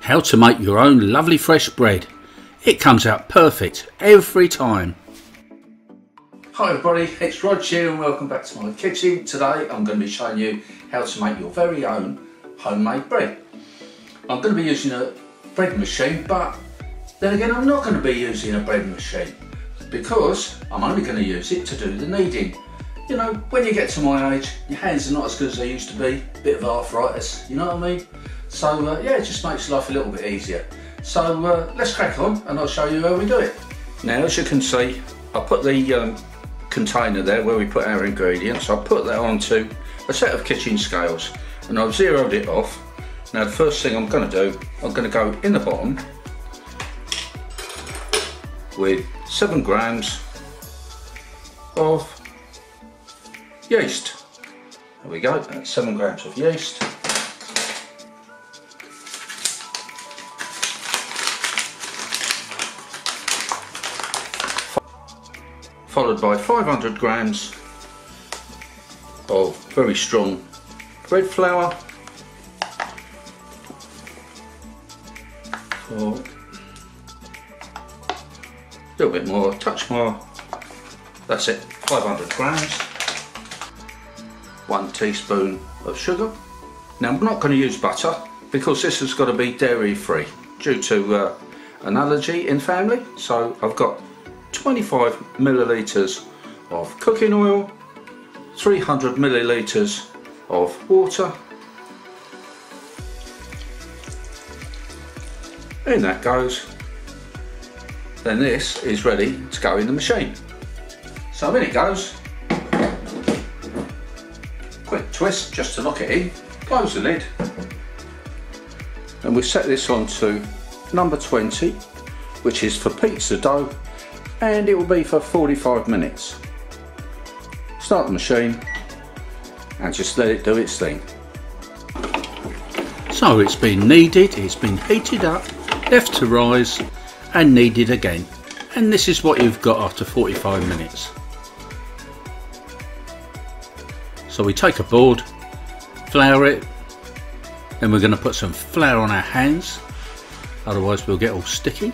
how to make your own lovely fresh bread. It comes out perfect every time. Hi everybody, it's Rog here and welcome back to my kitchen. Today I'm going to be showing you how to make your very own homemade bread. I'm going to be using a bread machine, but then again I'm not going to be using a bread machine because I'm only going to use it to do the kneading. You know, when you get to my age, your hands are not as good as they used to be, a bit of arthritis, you know what I mean? So yeah, it just makes life a little bit easier. So let's crack on and I'll show you how we do it. Now as you can see, I put the container there where we put our ingredients. I put that onto a set of kitchen scales and I've zeroed it off. Now the first thing I'm going to do, I'm going to go in the bottom with 7 grams of yeast. There we go, that's 7 grams of yeast. Followed by 500 grams of very strong bread flour. A little bit more, a touch more. That's it, 500 grams. 1 teaspoon of sugar. Now I'm not going to use butter because this has got to be dairy free due to an allergy in family. So I've got 25 millilitres of cooking oil, 300 millilitres of water. In that goes. Then this is ready to go in the machine. So in it goes. Quick twist just to lock it in. Close the lid. And we set this on to number 20, which is for pizza dough, and it will be for 45 minutes. Start the machine and just let it do its thing. So it's been kneaded, it's been heated up, left to rise and kneaded again, and this is what you've got after 45 minutes. So we take a board, flour it, then we're going to put some flour on our hands, otherwise we'll get all sticky.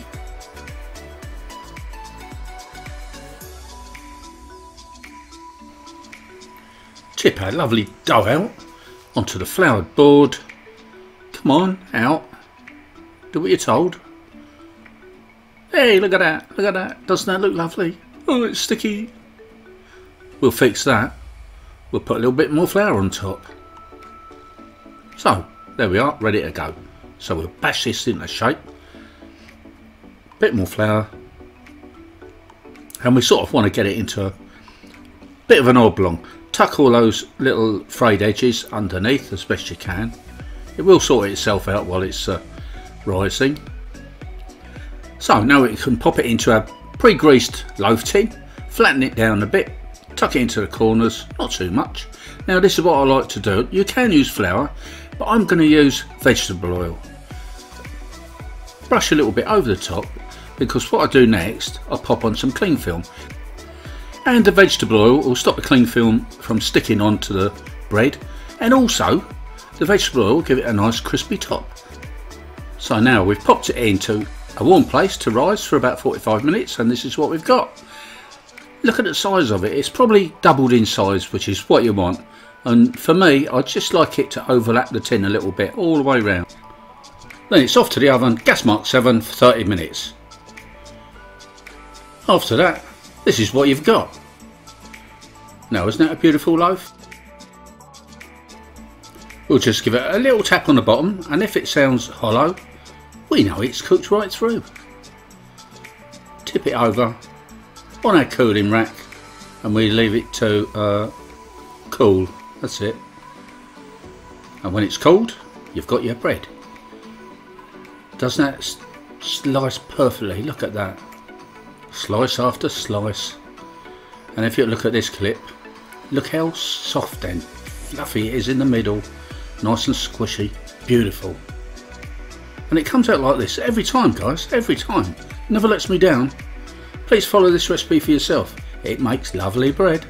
Tip our lovely dough out onto the floured board. Come on, out. Do what you're told. Hey, look at that, look at that. Doesn't that look lovely? Oh, it's sticky. We'll fix that. We'll put a little bit more flour on top. So, there we are, ready to go. So we'll bash this into shape. Bit more flour. And we sort of want to get it into a bit of an oblong. Tuck all those little frayed edges underneath as best you can. It will sort itself out while it's rising. So now we can pop it into a pre-greased loaf tin, flatten it down a bit, tuck it into the corners, not too much. Now this is what I like to do. You can use flour, but I'm going to use vegetable oil. Brush a little bit over the top because what I do next, I pop on some cling film. And the vegetable oil will stop the cling film from sticking onto the bread, and also the vegetable oil will give it a nice crispy top. So now we've popped it into a warm place to rise for about 45 minutes, and this is what we've got. Look at the size of it, it's probably doubled in size, which is what you want. And for me, I just like it to overlap the tin a little bit all the way around. Then it's off to the oven, gas mark 7 for 30 minutes. After that, this is what you've got. Now isn't that a beautiful loaf? We'll just give it a little tap on the bottom, and if it sounds hollow, we know it's cooked right through. Tip it over on our cooling rack and we leave it to cool. That's it. And when it's cooled, you've got your bread. Doesn't that slice perfectly? Look at that. Slice after slice. And if you look at this clip, look how soft and fluffy it is in the middle. Nice and squishy. Beautiful. And it comes out like this every time, guys. Every time. Never lets me down. Please follow this recipe for yourself. It makes lovely bread.